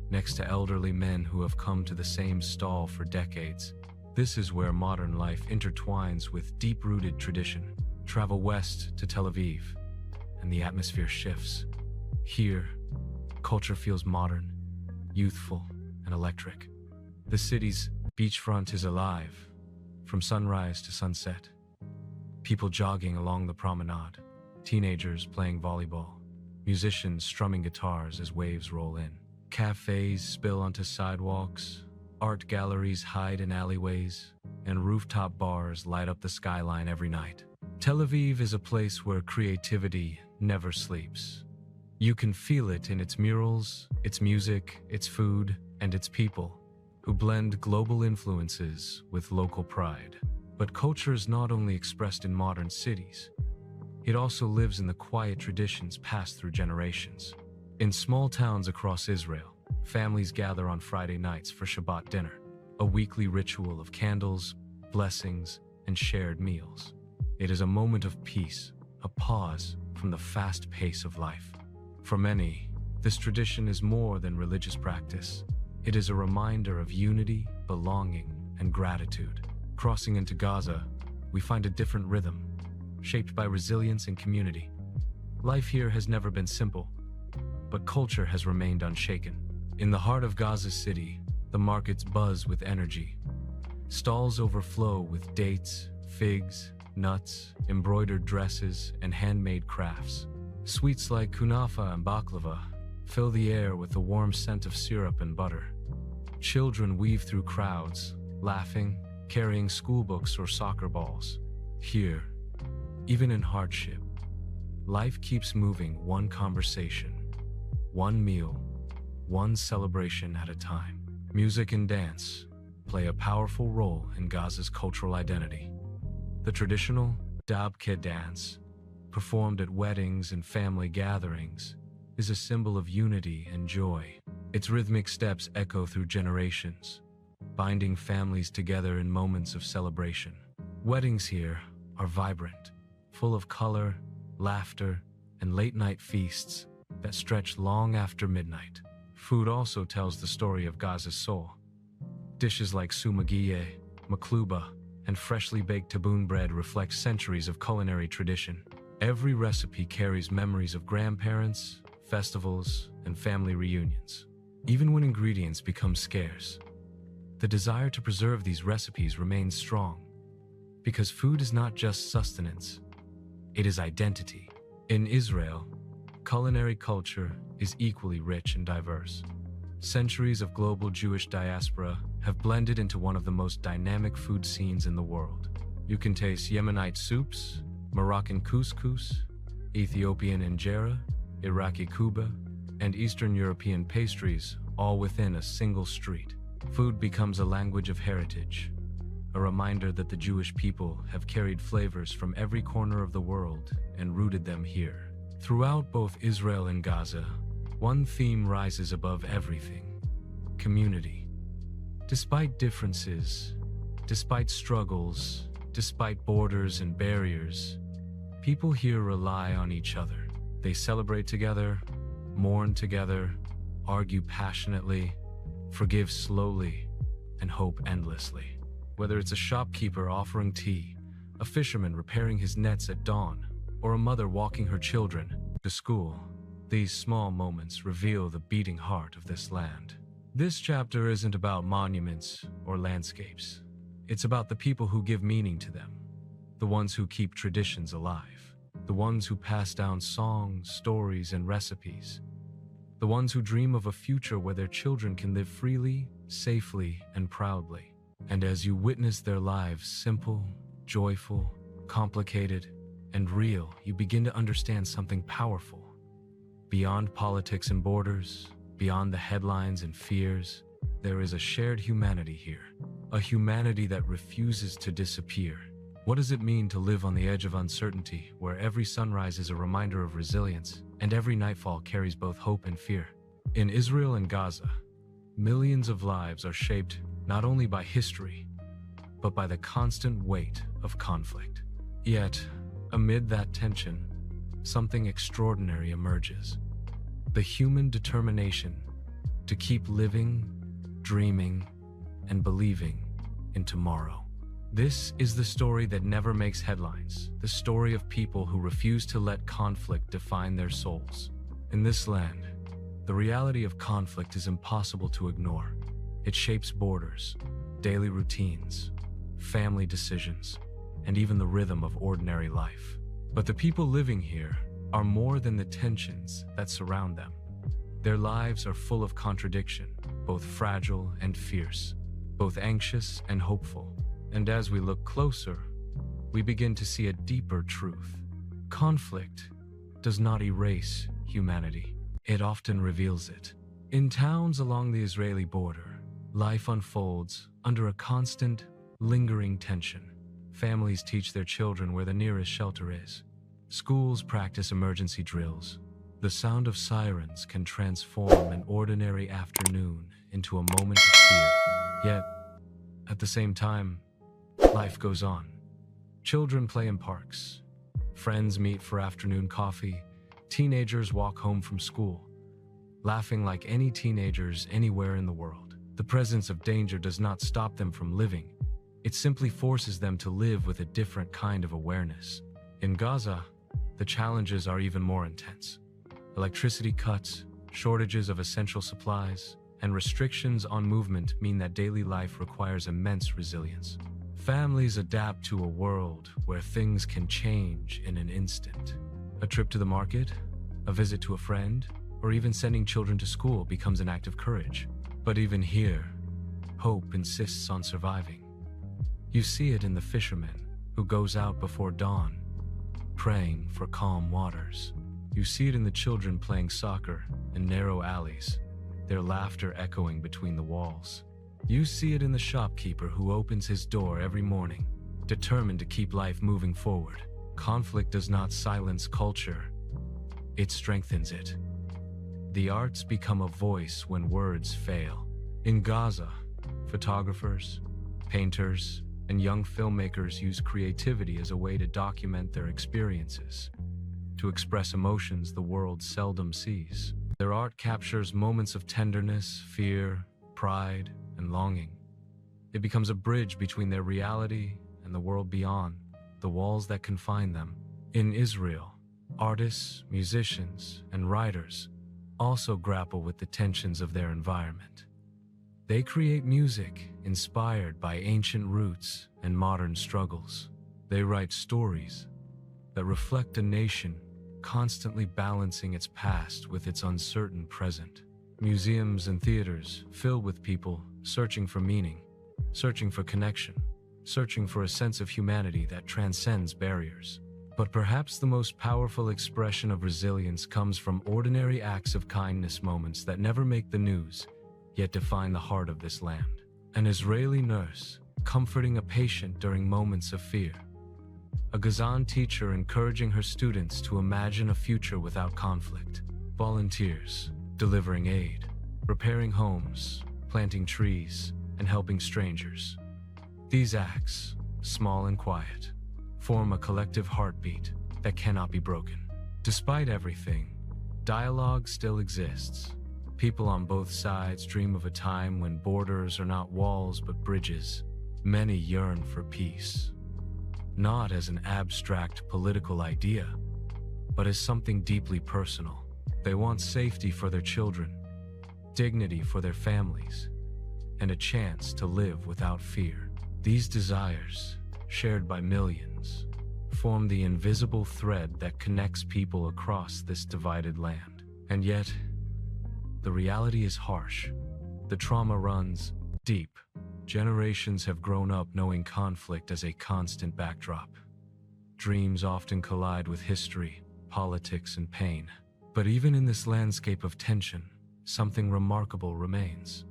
next to elderly men who have come to the same stall for decades. This is where modern life intertwines with deep-rooted tradition. Travel west to Tel Aviv, and the atmosphere shifts. Here, culture feels modern, youthful, and electric. The city's beachfront is alive, from sunrise to sunset. People jogging along the promenade, teenagers playing volleyball, musicians strumming guitars as waves roll in. Cafes spill onto sidewalks, art galleries hide in alleyways, and rooftop bars light up the skyline every night. Tel Aviv is a place where creativity never sleeps. You can feel it in its murals, its music, its food, and its people, who blend global influences with local pride. But culture is not only expressed in modern cities. It also lives in the quiet traditions passed through generations. In small towns across Israel, families gather on Friday nights for Shabbat dinner, a weekly ritual of candles, blessings, and shared meals. It is a moment of peace, a pause from the fast pace of life. For many, this tradition is more than religious practice. It is a reminder of unity, belonging, and gratitude. Crossing into Gaza, we find a different rhythm, shaped by resilience and community. Life here has never been simple, but culture has remained unshaken. In the heart of Gaza City, the markets buzz with energy. Stalls overflow with dates, figs, nuts, embroidered dresses, and handmade crafts. Sweets like kunafa and baklava fill the air with the warm scent of syrup and butter. Children weave through crowds, laughing, carrying schoolbooks or soccer balls. Here, even in hardship, life keeps moving, one conversation, one meal, one celebration at a time. Music and dance play a powerful role in Gaza's cultural identity. The traditional dabke dance, performed at weddings and family gatherings, is a symbol of unity and joy. Its rhythmic steps echo through generations, binding families together in moments of celebration. Weddings here are vibrant, full of color, laughter, and late-night feasts that stretch long after midnight. Food also tells the story of Gaza's soul. Dishes like sumagiye, makluba, and freshly baked taboon bread reflect centuries of culinary tradition. Every recipe carries memories of grandparents, festivals, and family reunions. Even when ingredients become scarce, the desire to preserve these recipes remains strong, because food is not just sustenance, it is identity. In Israel, culinary culture is equally rich and diverse. Centuries of global Jewish diaspora have blended into one of the most dynamic food scenes in the world. You can taste Yemenite soups, Moroccan couscous, Ethiopian injera, Iraqi kuba, and Eastern European pastries, all within a single street. Food becomes a language of heritage, a reminder that the Jewish people have carried flavors from every corner of the world and rooted them here. Throughout both Israel and Gaza, one theme rises above everything: community. Despite differences, despite struggles, despite borders and barriers, people here rely on each other. They celebrate together, mourn together, argue passionately, forgive slowly, and hope endlessly. Whether it's a shopkeeper offering tea, a fisherman repairing his nets at dawn, or a mother walking her children to school, These small moments reveal the beating heart of this land. This chapter isn't about monuments or landscapes. It's about the people who give meaning to them, the ones who keep traditions alive, the ones who pass down songs, stories, and recipes, the ones who dream of a future where their children can live freely, safely, and proudly. And as you witness their lives simple, joyful, complicated, and real, you begin to understand something powerful. Beyond politics and borders, beyond the headlines and fears, there is a shared humanity here, a humanity that refuses to disappear. What does it mean to live on the edge of uncertainty, where every sunrise is a reminder of resilience, and every nightfall carries both hope and fear? In Israel and Gaza, millions of lives are shaped not only by history, but by the constant weight of conflict. Yet, amid that tension, something extraordinary emerges. The human determination to keep living, dreaming, and believing in tomorrow. This is the story that never makes headlines, the story of people who refuse to let conflict define their souls. In this land, the reality of conflict is impossible to ignore. It shapes borders, daily routines, family decisions, and even the rhythm of ordinary life. But the people living here are more than the tensions that surround them. Their lives are full of contradiction, both fragile and fierce, both anxious and hopeful. And as we look closer, we begin to see a deeper truth. Conflict does not erase humanity. It often reveals it. In towns along the Israeli border, life unfolds under a constant, lingering tension. Families teach their children where the nearest shelter is. Schools practice emergency drills. The sound of sirens can transform an ordinary afternoon into a moment of fear. Yet, at the same time, life goes on. Children play in parks. Friends meet for afternoon coffee. Teenagers walk home from school, laughing like any teenagers anywhere in the world. The presence of danger does not stop them from living. It simply forces them to live with a different kind of awareness. In Gaza, the challenges are even more intense. Electricity cuts, shortages of essential supplies, and restrictions on movement mean that daily life requires immense resilience. Families adapt to a world where things can change in an instant. A trip to the market, a visit to a friend, or even sending children to school becomes an act of courage. But even here, hope insists on surviving. You see it in the fisherman who goes out before dawn, praying for calm waters. You see it in the children playing soccer in narrow alleys, their laughter echoing between the walls. You see it in the shopkeeper who opens his door every morning, determined to keep life moving forward. Conflict does not silence culture, it strengthens it. The arts become a voice when words fail. In Gaza, photographers, painters, and young filmmakers use creativity as a way to document their experiences, to express emotions the world seldom sees. Their art captures moments of tenderness, fear, pride, and longing. It becomes a bridge between their reality and the world beyond, the walls that confine them. In Israel, artists, musicians, and writers also grapple with the tensions of their environment. They create music inspired by ancient roots and modern struggles. They write stories that reflect a nation constantly balancing its past with its uncertain present. Museums and theaters filled with people searching for meaning, searching for connection, searching for a sense of humanity that transcends barriers. But perhaps the most powerful expression of resilience comes from ordinary acts of kindness, moments that never make the news, yet define the heart of this land. An Israeli nurse comforting a patient during moments of fear. A Gazan teacher encouraging her students to imagine a future without conflict. Volunteers delivering aid, repairing homes, planting trees, and helping strangers. These acts, small and quiet, form a collective heartbeat that cannot be broken. Despite everything, dialogue still exists. People on both sides dream of a time when borders are not walls but bridges. Many yearn for peace, not as an abstract political idea, but as something deeply personal. They want safety for their children, dignity for their families, and a chance to live without fear. These desires, shared by millions, form the invisible thread that connects people across this divided land. And yet, the reality is harsh. The trauma runs deep. Generations have grown up knowing conflict as a constant backdrop. Dreams often collide with history, politics, and pain. But even in this landscape of tension, something remarkable remains: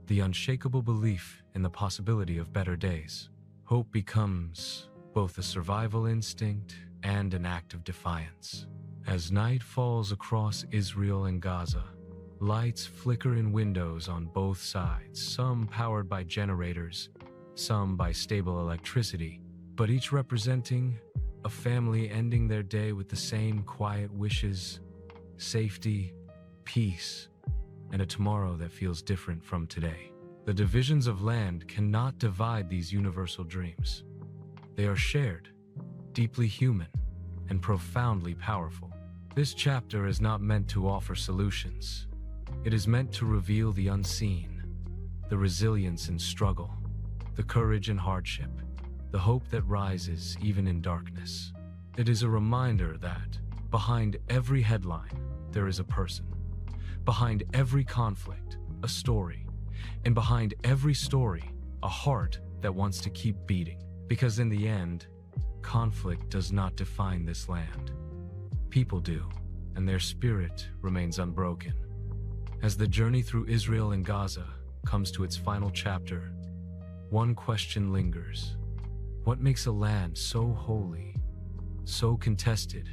the unshakable belief in the possibility of better days. Hope becomes both a survival instinct and an act of defiance. As night falls across Israel and Gaza, lights flicker in windows on both sides, some powered by generators, some by stable electricity, but each representing a family ending their day with the same quiet wishes: safety, peace, and a tomorrow that feels different from today. The divisions of land cannot divide these universal dreams. They are shared, deeply human, and profoundly powerful. This chapter is not meant to offer solutions. It is meant to reveal the unseen, the resilience in struggle, the courage in hardship, the hope that rises even in darkness. It is a reminder that behind every headline, there is a person. Behind every conflict, a story. And behind every story, a heart that wants to keep beating. Because in the end, conflict does not define this land. People do, and their spirit remains unbroken. As the journey through Israel and Gaza comes to its final chapter, one question lingers. What makes a land so holy, so contested,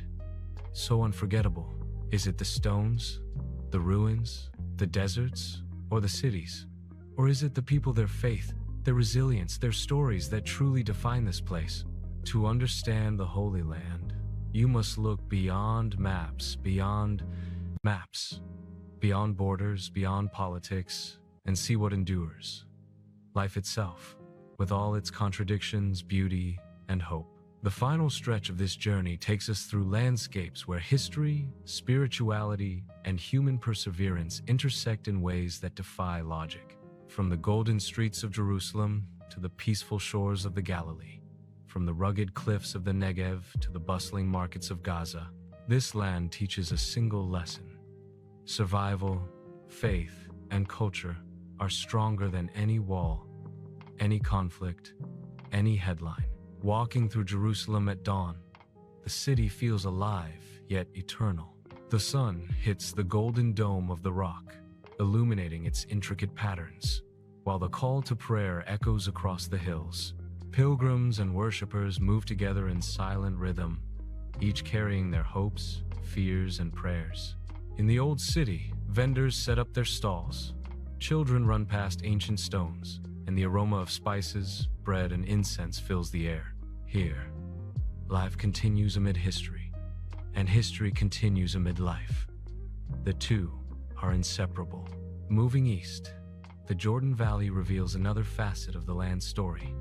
so unforgettable? Is it the stones, the ruins, the deserts, or the cities? Or is it the people, their faith, their resilience, their stories that truly define this place? To understand the Holy Land, you must look beyond maps, beyond borders, beyond politics, and see what endures. Life itself, with all its contradictions, beauty, and hope. The final stretch of this journey takes us through landscapes where history, spirituality, and human perseverance intersect in ways that defy logic. From the golden streets of Jerusalem to the peaceful shores of the Galilee, from the rugged cliffs of the Negev to the bustling markets of Gaza, this land teaches a single lesson. Survival, faith, and culture are stronger than any wall, any conflict, any headline. Walking through Jerusalem at dawn, the city feels alive yet eternal. The sun hits the golden dome of the rock, illuminating its intricate patterns, while the call to prayer echoes across the hills. Pilgrims and worshippers move together in silent rhythm, each carrying their hopes, fears, and prayers. In the old city, vendors set up their stalls. Children run past ancient stones, and the aroma of spices, bread, and incense fills the air. Here, life continues amid history, and history continues amid life. The two are inseparable. Moving east, the Jordan Valley reveals another facet of the land's story.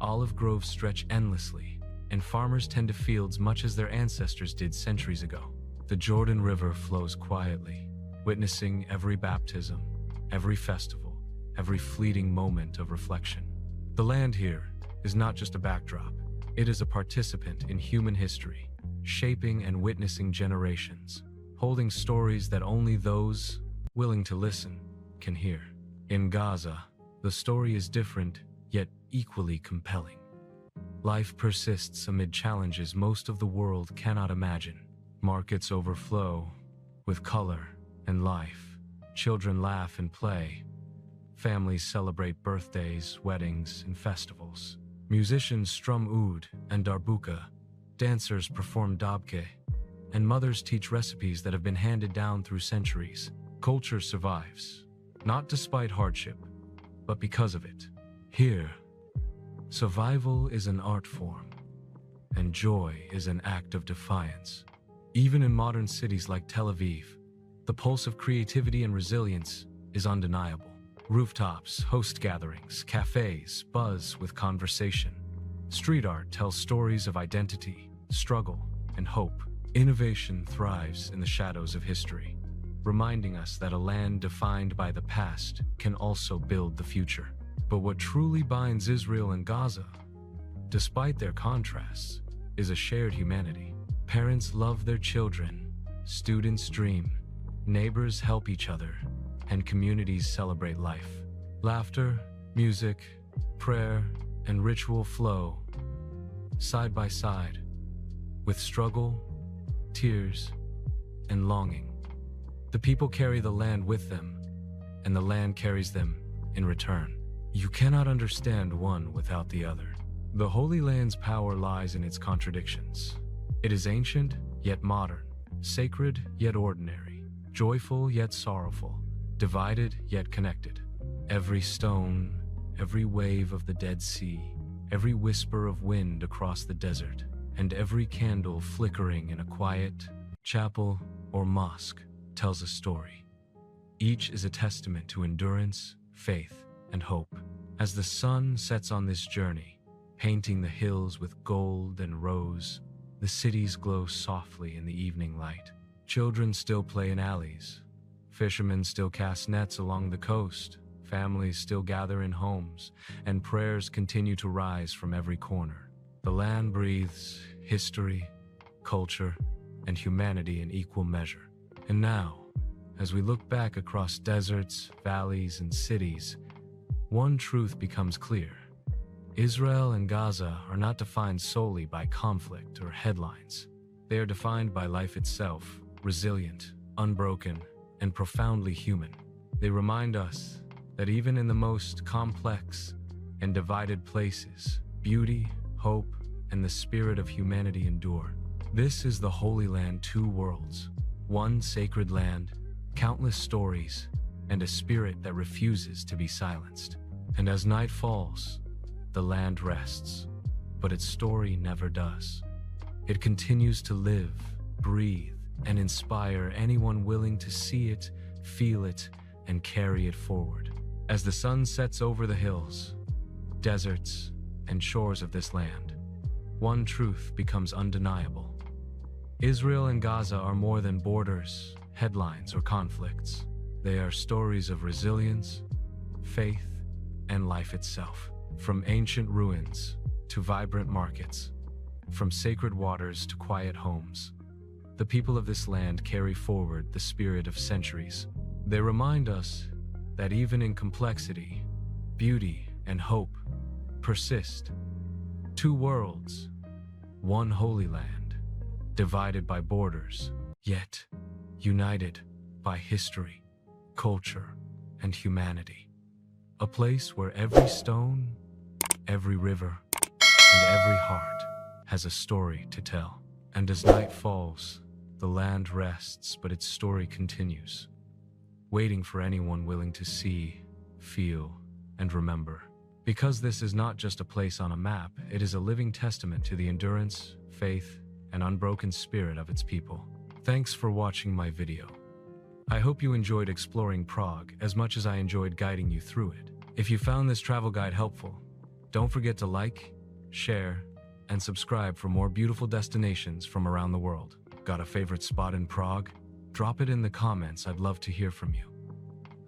Olive groves stretch endlessly, and farmers tend to fields much as their ancestors did centuries ago. The Jordan River flows quietly, witnessing every baptism, every festival, every fleeting moment of reflection. The land here is not just a backdrop. It is a participant in human history, shaping and witnessing generations, holding stories that only those willing to listen can hear. In Gaza, the story is different, yet equally compelling. Life persists amid challenges most of the world cannot imagine. Markets overflow with color and life. Children laugh and play. Families celebrate birthdays, weddings, and festivals. Musicians strum oud and darbuka. Dancers perform dabke. And mothers teach recipes that have been handed down through centuries. Culture survives, not despite hardship, but because of it. Here, survival is an art form, and joy is an act of defiance. Even in modern cities like Tel Aviv, the pulse of creativity and resilience is undeniable. Rooftops host gatherings, cafes buzz with conversation. Street art tells stories of identity, struggle, and hope. Innovation thrives in the shadows of history, reminding us that a land defined by the past can also build the future. But what truly binds Israel and Gaza, despite their contrasts, is a shared humanity. Parents love their children, students dream, neighbors help each other, and communities celebrate life. Laughter, music, prayer, and ritual flow side by side, with struggle, tears, and longing. The people carry the land with them, and the land carries them in return. You cannot understand one without the other. The Holy Land's power lies in its contradictions. It is ancient, yet modern, sacred, yet ordinary, joyful, yet sorrowful, divided, yet connected. Every stone, every wave of the Dead Sea, every whisper of wind across the desert, and every candle flickering in a quiet chapel or mosque tells a story. Each is a testament to endurance, faith, and hope. As the sun sets on this journey, painting the hills with gold and rose, the cities glow softly in the evening light. Children still play in alleys. Fishermen still cast nets along the coast. Families still gather in homes, and prayers continue to rise from every corner. The land breathes history, culture, and humanity in equal measure. And now, as we look back across deserts, valleys, and cities, one truth becomes clear. Israel and Gaza are not defined solely by conflict or headlines. They are defined by life itself, resilient, unbroken, and profoundly human. They remind us that even in the most complex and divided places, beauty, hope, and the spirit of humanity endure. This is the Holy Land, two worlds, one sacred land, countless stories, and a spirit that refuses to be silenced. And as night falls, the land rests, but its story never does. It continues to live, breathe, and inspire anyone willing to see it, feel it, and carry it forward. As the sun sets over the hills, deserts, and shores of this land, one truth becomes undeniable. Israel and Gaza are more than borders, headlines, or conflicts. They are stories of resilience, faith, and life itself. From ancient ruins to vibrant markets, from sacred waters to quiet homes, the people of this land carry forward the spirit of centuries. They remind us that even in complexity, beauty and hope persist. Two worlds, one holy land, divided by borders, yet united by history, culture, and humanity. A place where every stone, every river, and every heart has a story to tell. And as night falls, the land rests, but its story continues, waiting for anyone willing to see, feel, and remember. Because this is not just a place on a map, it is a living testament to the endurance, faith, and unbroken spirit of its people. Thanks for watching my video. I hope you enjoyed exploring Prague as much as I enjoyed guiding you through it. If you found this travel guide helpful, don't forget to like, share, and subscribe for more beautiful destinations from around the world. Got a favorite spot in Prague? Drop it in the comments, I'd love to hear from you.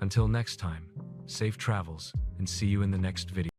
Until next time, safe travels, and see you in the next video.